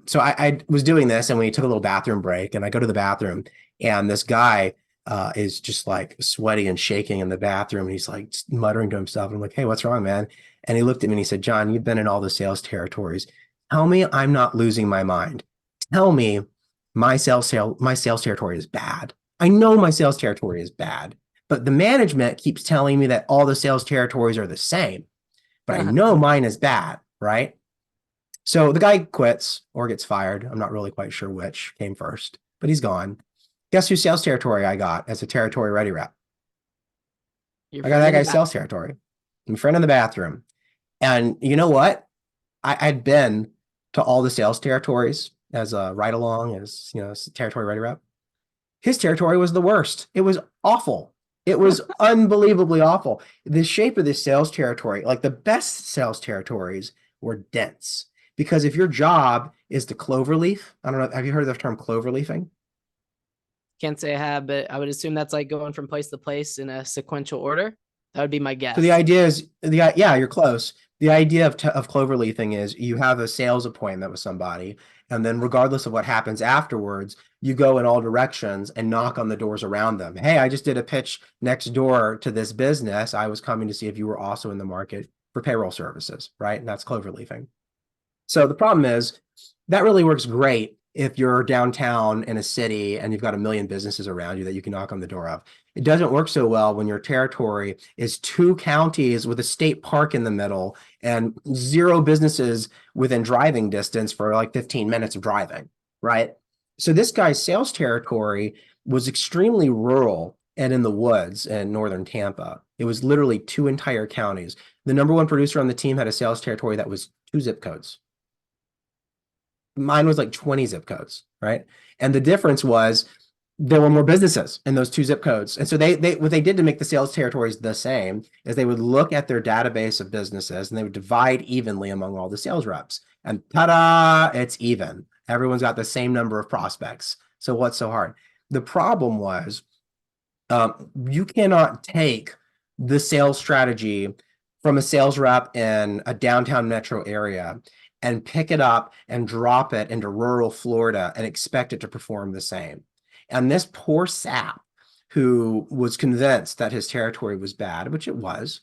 So I was doing this, and we took a little bathroom break, and I go to the bathroom, and this guy is just like sweaty and shaking in the bathroom. And he's like muttering to himself. And I'm like, hey, what's wrong, man? And he looked at me and he said, John, you've been in all the sales territories. Tell me I'm not losing my mind. Tell me my sales territory is bad. I know my sales territory is bad, but the management keeps telling me that all the sales territories are the same. But I know mine is bad, right? So the guy quits or gets fired. I'm not really quite sure which came first, but he's gone. Guess whose sales territory I got as a territory ready rep? Your I got friend that in the guy's back. sales territory. My friend in the bathroom. And you know what? I'd been to all the sales territories as a ride along, as territory ready rep. His territory was the worst. It was awful. It was unbelievably awful. The shape of this sales territory, like the best sales territories, were dense. Because if your job is to cloverleaf, I don't know, have you heard of the term cloverleafing? Can't say I have, but I would assume that's like going from place to place in a sequential order. That would be my So the guess. idea is yeah, you're close. The idea of cloverleafing is you have a sales appointment with somebody, and then regardless of what happens afterwards, you go in all directions and knock on the doors around them. Hey, I just did a pitch next door to this business. I was coming to see if you were also in the market for payroll services, right? And that's cloverleafing. So the problem is that really works great if you're downtown in a city and you've got a million businesses around you that you can knock on the door of. It doesn't work so well when your territory is 2 counties with a state park in the middle and 0 businesses within driving distance for like 15 minutes of driving, right? So this guy's sales territory was extremely rural and in the woods in northern Tampa. It was literally 2 entire counties. The number one producer on the team had a sales territory that was 2 zip codes. Mine was like 20 zip codes, right? And the difference was there were more businesses in those 2 zip codes. And so they what they did to make the sales territories the same is they would look at their database of businesses and they would divide evenly among all the sales reps. And ta-da, it's even. Everyone's got the same number of prospects. So what's so hard? The problem was you cannot take the sales strategy from a sales rep in a downtown metro area and pick it up and drop it into rural Florida and expect it to perform the same. And this poor sap who was convinced that his territory was bad, which it was.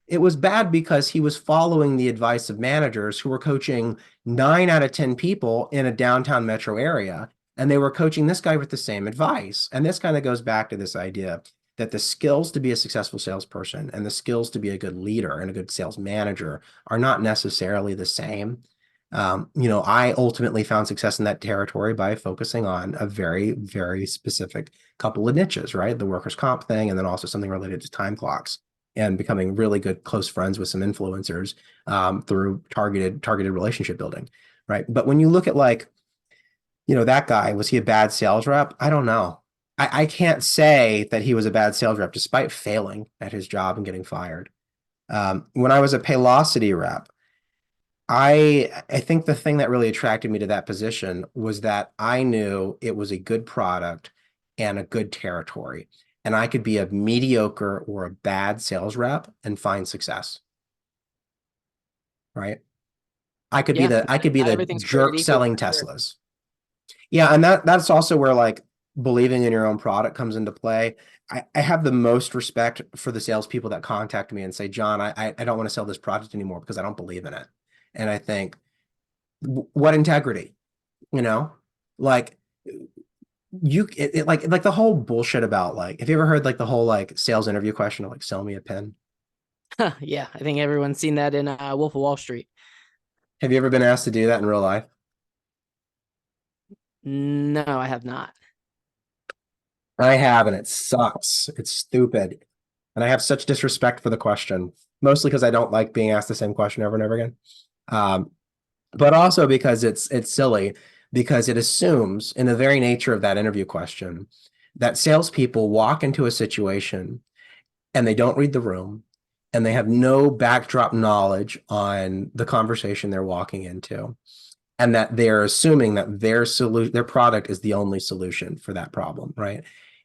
It was bad because he was following the advice of managers who were coaching 9 out of 10 people in a downtown metro area. And they were coaching this guy with the same advice. And this kind of goes back to this idea that the skills to be a successful salesperson and the skills to be a good leader and a good sales manager are not necessarily the same. I ultimately found success in that territory by focusing on a very, very specific couple of niches, right? The workers' comp thing, and then also something related to time clocks, and becoming really good, close friends with some influencers through targeted relationship building, right? But when you look at that guy, was he a bad sales rep? I don't know. I can't say that he was a bad sales rep despite failing at his job and getting fired. When I was a Paylocity rep, I think the thing that really attracted me to that position was that I knew it was a good product and a good territory, and I could be a mediocre or a bad sales rep and find success, right? I could be Yeah, the everything's created jerk equal selling for sure. Teslas. Yeah, and that's also where like believing in your own product comes into play. I have the most respect for the salespeople that contact me and say, John, I don't want to sell this product anymore because I don't believe in it. And I think, what integrity? You know, like like the whole bullshit about like, have you ever heard like the whole like sales interview question of like, sell me a pen? Yeah, I think everyone's seen that in Wolf of Wall Street. Have you ever been asked to do that in real life? No, I have not. I have, and it sucks. It's stupid. And I have such disrespect for the question, mostly because I don't like being asked the same question over and over again. Um, but also because it's silly, because it assumes in the very nature of that interview question that salespeople walk into a situation and they don't read the room and they have no backdrop knowledge on the conversation they're walking into, and that they're assuming that their product is the only solution for that problem, right?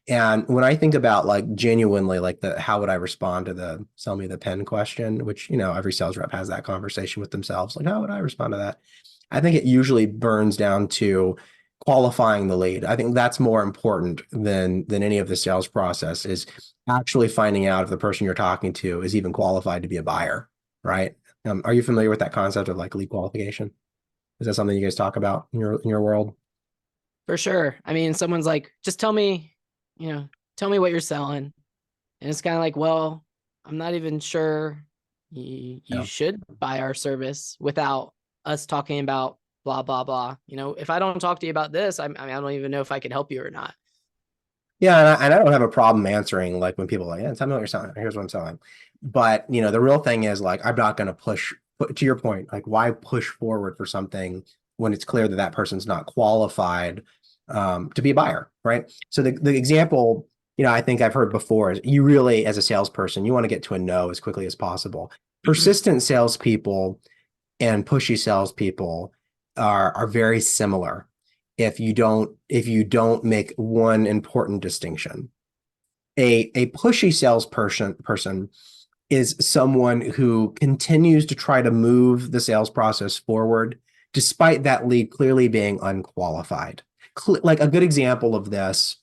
And when I think about like genuinely like the how would I respond to the sell me the pen question, which every sales rep has that conversation with themselves, like how would I respond to that? I think it usually burns down to qualifying the lead. I think that's more important than any of the sales process, is actually finding out if the person you're talking to is even qualified to be a buyer, right? Are you familiar with that concept of like lead qualification? Is that something you guys talk about in your world? For sure. I mean, someone's like, just tell me what you're selling. And it's kind of like, well, I'm not even sure you Yeah. should buy our service without us talking about blah, blah, blah. If I don't talk to you about this, I mean, I don't even know if I can help you or not. Yeah, and I don't have a problem answering like when people are like, yeah, tell me what you're selling. Here's what I'm selling. But the real thing is like I'm not going to push to your point, like why push forward for something when it's clear that that person's not qualified to be a buyer, right? So the example, I think I've heard before is you really, as a salesperson, you want to get to a no as quickly as possible. Persistent salespeople and pushy salespeople are very similar if you don't make one important distinction. A pushy salesperson is someone who continues to try to move the sales process forward despite that lead clearly being unqualified. Like a good example of this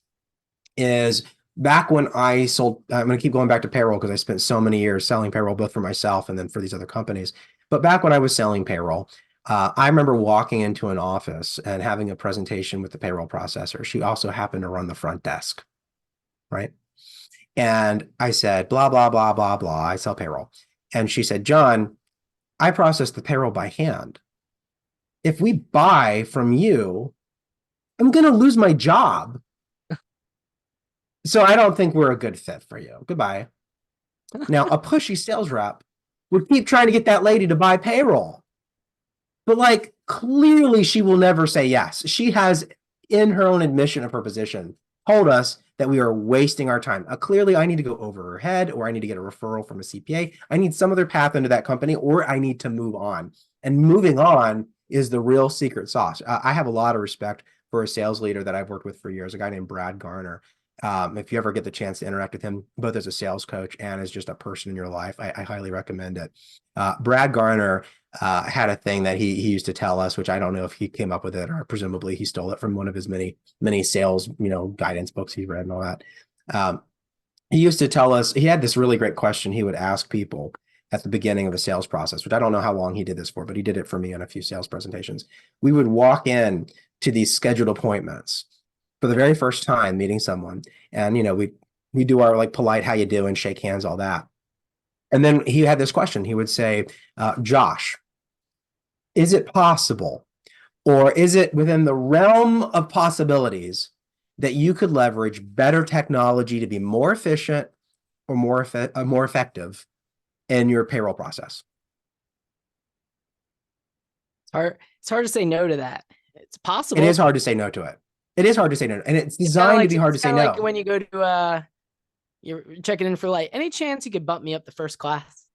is back when I sold, I'm going to keep going back to payroll because I spent so many years selling payroll, both for myself and then for these other companies. But back when I was selling payroll, I remember walking into an office and having a presentation with the payroll processor. She also happened to run the front desk, right? And I said, blah, blah, blah, blah, blah. I sell payroll. And she said, John, I process the payroll by hand. If we buy from you, I'm going to lose my job. So I don't think we're a good fit for you. Goodbye. Now, a pushy sales rep would keep trying to get that lady to buy payroll. But like clearly she will never say yes. She has, in her own admission of her position, told us that we are wasting our time. Clearly I need to go over her head, or I need to get a referral from a CPA. I need some other path into that company, or I need to move on. And moving on is the real secret sauce. I have a lot of respect for a sales leader that I've worked with for years, a guy named Brad Garner. If you ever get the chance to interact with him, both as a sales coach and as just a person in your life, I highly recommend it. Brad Garner had a thing that he used to tell us, which I don't know if he came up with it or presumably he stole it from one of his many sales guidance books he read and all that. He used to tell us, he had this really great question he would ask people at the beginning of a sales process, which I don't know how long he did this for, but he did it for me on a few sales presentations. We would walk in to these scheduled appointments for the very first time meeting someone. And, we do our like polite, how you doing, shake hands, all that. And then he had this question. He would say, Josh, is it possible, or is it within the realm of possibilities that you could leverage better technology to be more efficient or more effective in your payroll process? It's hard to say no to that. It's It is possible. hard to say no to it. It is hard to say no, and it's designed to be hard to It's say kind of like no. when you go to you're checking in for like, any chance you could bump me up to first class?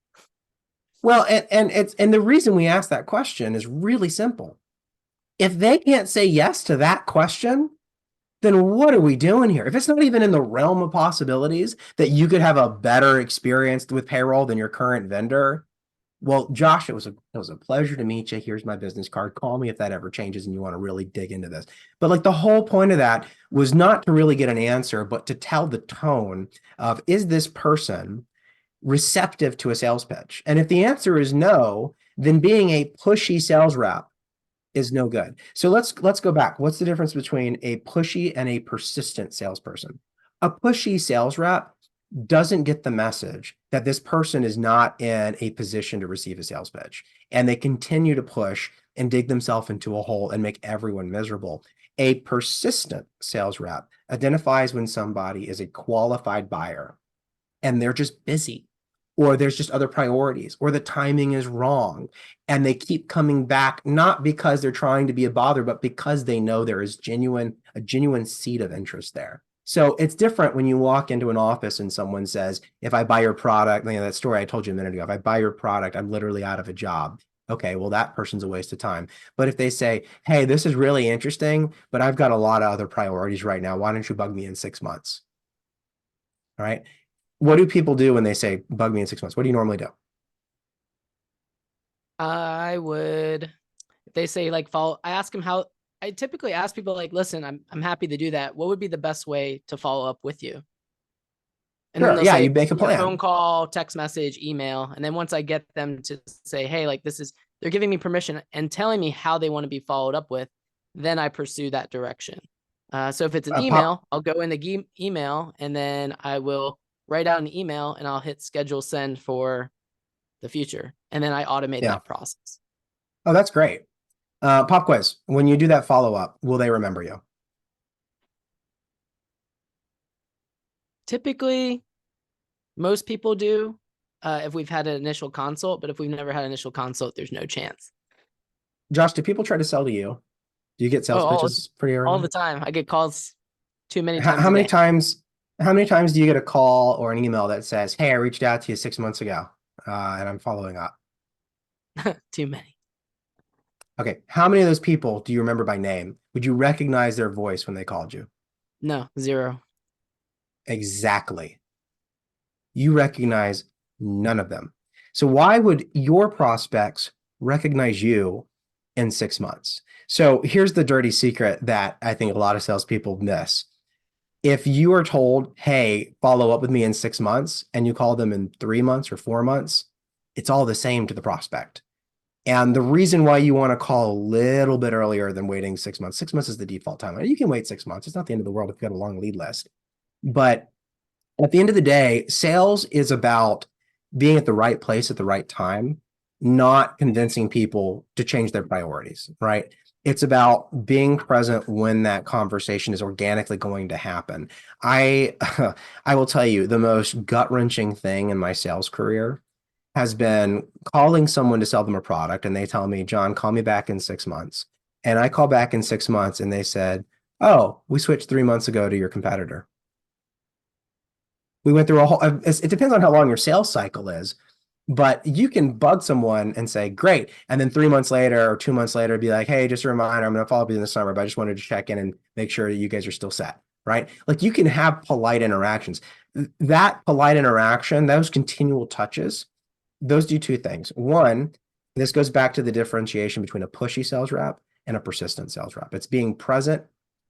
Well, and the reason we ask that question is really simple. If they can't say yes to that question, then what are we doing here? If it's not even in the realm of possibilities that you could have a better experience with payroll than your current vendor, well, Josh, it was a pleasure to meet you. Here's my business card. Call me if that ever changes and you want to really dig into this. But like the whole point of that was not to really get an answer, but to tell the tone of, is this person receptive to a sales pitch? And if the answer is no, then being a pushy sales rep is no good. So let's go back. What's the difference between a pushy and a persistent salesperson? A pushy sales rep doesn't get the message that this person is not in a position to receive a sales pitch, and they continue to push and dig themselves into a hole and make everyone miserable. A persistent sales rep identifies when somebody is a qualified buyer and they're just busy, or there's just other priorities, or the timing is wrong, and they keep coming back, not because they're trying to be a bother, but because they know there is a genuine seed of interest there. So it's different when you walk into an office and someone says, if I buy your product, that story I told you a minute ago, if I buy your product, I'm literally out of a job. Okay, well, that person's a waste of time. But if they say, hey, this is really interesting, but I've got a lot of other priorities right now, why don't you bug me in 6 months? All right. What do people do when they say bug me in 6 months? What do you normally do? I would, if they say like follow, I ask them how. I typically ask people like, listen, I'm happy to do that. What would be the best way to follow up with you? And then Sure. they'll Yeah, say you make a phone plan. call, text message, email. And then once I get them to say, hey, like they're giving me permission and telling me how they want to be followed up with, then I pursue that direction. So if it's an Pop. email, I'll go in the email and then I will write out an email and I'll hit schedule send for the future. And then I automate Yeah. that process. Oh, that's great. Pop quiz. When you do that follow up, will they remember you? Typically, most people do if we've had an initial consult, but if we've never had an initial consult, there's no chance. Josh, do people try to sell to you? Do you get Oh, sales pitches pretty all early? the time. I get calls too many How, times how a many day. times? How many times do you get a call or an email that says, "Hey, I reached out to you 6 months ago, and I'm following up"? Too many. Okay. How many of those people do you remember by name? Would you recognize their voice when they called you? No, zero. Exactly. You recognize none of them. So why would your prospects recognize you in 6 months? So here's the dirty secret that I think a lot of salespeople miss. If you are told, hey, follow up with me in 6 months, and you call them in 3 months or 4 months, it's all the same to the prospect. And the reason why you want to call a little bit earlier than waiting 6 months, 6 months is the default time. You can wait 6 months. It's not the end of the world if you've got a long lead list. But at the end of the day, sales is about being at the right place at the right time, not convincing people to change their priorities, right? It's about being present when that conversation is organically going to happen. I I will tell you the most gut-wrenching thing in my sales career has been calling someone to sell them a product and they tell me, John, call me back in 6 months. And I call back in 6 months and they said, oh, we switched 3 months ago to your competitor. We went through a whole, it depends on how long your sales cycle is, but you can bug someone and say, great. And then 3 months later or 2 months later, be like, hey, just a reminder, I'm going to follow up you in the summer, but I just wanted to check in and make sure that you guys are still set, right? Like you can have polite interactions. That polite interaction, those continual touches, those do two things. One, this goes back to the differentiation between a pushy sales rep and a persistent sales rep. It's being present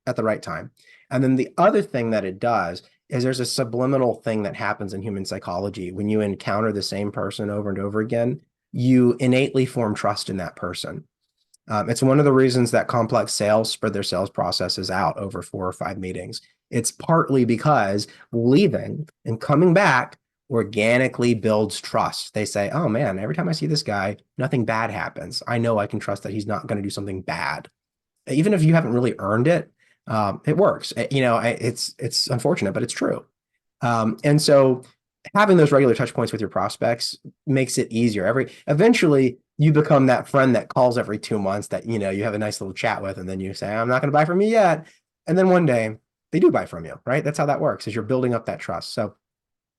at the right time. And then the other thing that it does is there's a subliminal thing that happens in human psychology. When you encounter the same person over and over again, you innately form trust in that person. It's one of the reasons that complex sales spread their sales processes out over 4 or 5 meetings. It's partly because leaving and coming back organically builds trust. They say, oh man, every time I see this guy, nothing bad happens. I know I can trust that he's not going to do something bad. Even if you haven't really earned it, it works. It's unfortunate, but it's true. And so having those regular touch points with your prospects makes it easier. Eventually you become that friend that calls every 2 months that, you have a nice little chat with, and then you say, I'm not going to buy from you yet. And then one day they do buy from you, right? That's how that works, is you're building up that trust. So,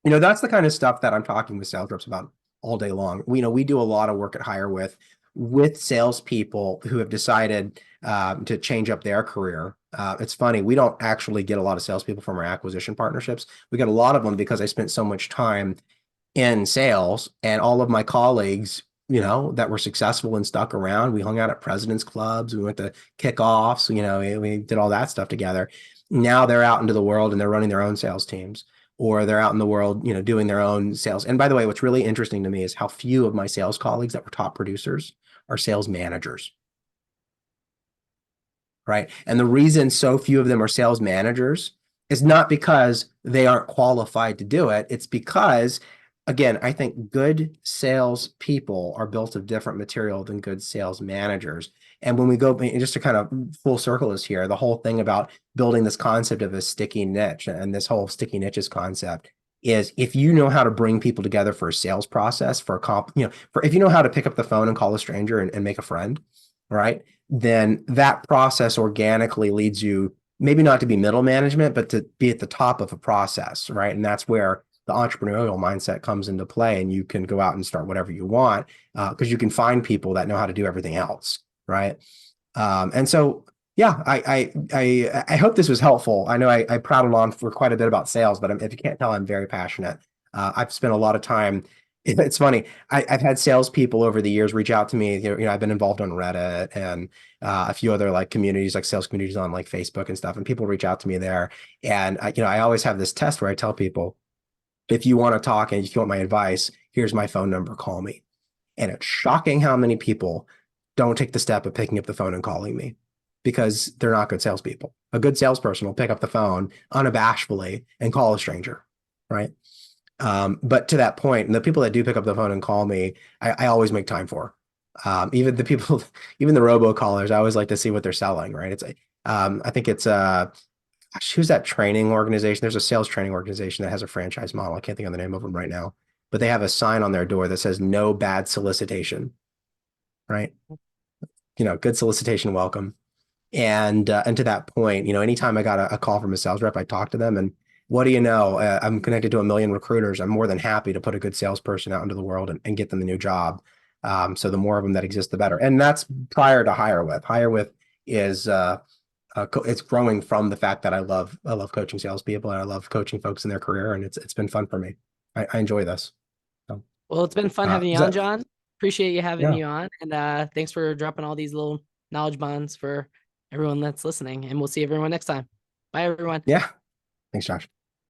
that's the kind of stuff that I'm talking with sales reps about all day long. We do a lot of work at HireWith salespeople who have decided to change up their career. It's funny, we don't actually get a lot of salespeople from our acquisition partnerships. We get a lot of them because I spent so much time in sales, and all of my colleagues, that were successful and stuck around. We hung out at presidents clubs. We went to kickoffs. We did all that stuff together. Now they're out into the world and they're running their own sales teams, or they're out in the world, doing their own sales. And by the way, what's really interesting to me is how few of my sales colleagues that were top producers are sales managers. Right. And the reason so few of them are sales managers is not because they aren't qualified to do it. It's because, again, I think good sales people are built of different material than good sales managers. And when we go, just to kind of full circle this here, the whole thing about building this concept of a sticky niche, and this whole sticky niches concept is, if you know how to bring people together for a sales process, if you know how to pick up the phone and call a stranger and make a friend, right? Then that process organically leads you maybe not to be middle management, but to be at the top of a process, right? And that's where the entrepreneurial mindset comes into play, and you can go out and start whatever you want, because you can find people that know how to do everything else, right? And so, yeah, I hope this was helpful. I know I prattled on for quite a bit about sales, but if you can't tell, I'm very passionate. I've spent a lot of time. It's funny. I've had salespeople over the years reach out to me. I've been involved on Reddit and a few other communities, like sales communities on Facebook and stuff. And people reach out to me there. And I always have this test where I tell people, if you want to talk and if you want my advice, here's my phone number, call me. And it's shocking how many people don't take the step of picking up the phone and calling me, because they're not good salespeople. A good salesperson will pick up the phone unabashedly and call a stranger, right? But to that point, and the people that do pick up the phone and call me, I always make time for. Even the robocallers, I always like to see what they're selling, right? I think it's who's that training organization? There's a sales training organization that has a franchise model. I can't think of the name of them right now, but they have a sign on their door that says "No bad solicitation," right? Good solicitation, welcome. And to that point, anytime I got a call from a sales rep, I talk to them, and what do you know? I'm connected to 1 million recruiters. I'm more than happy to put a good salesperson out into the world and get them a new job. So the more of them that exist, the better. And that's prior to HireWith. HireWith is it's growing from the fact that I love coaching salespeople, and I love coaching folks in their career, and it's been fun for me. I enjoy this. So, Well, it's been fun having you on, John. Appreciate you having Yeah. you on, and thanks for dropping all these little knowledge bombs for everyone that's listening. And we'll see everyone next time. Bye, everyone. Yeah. Thanks, Josh.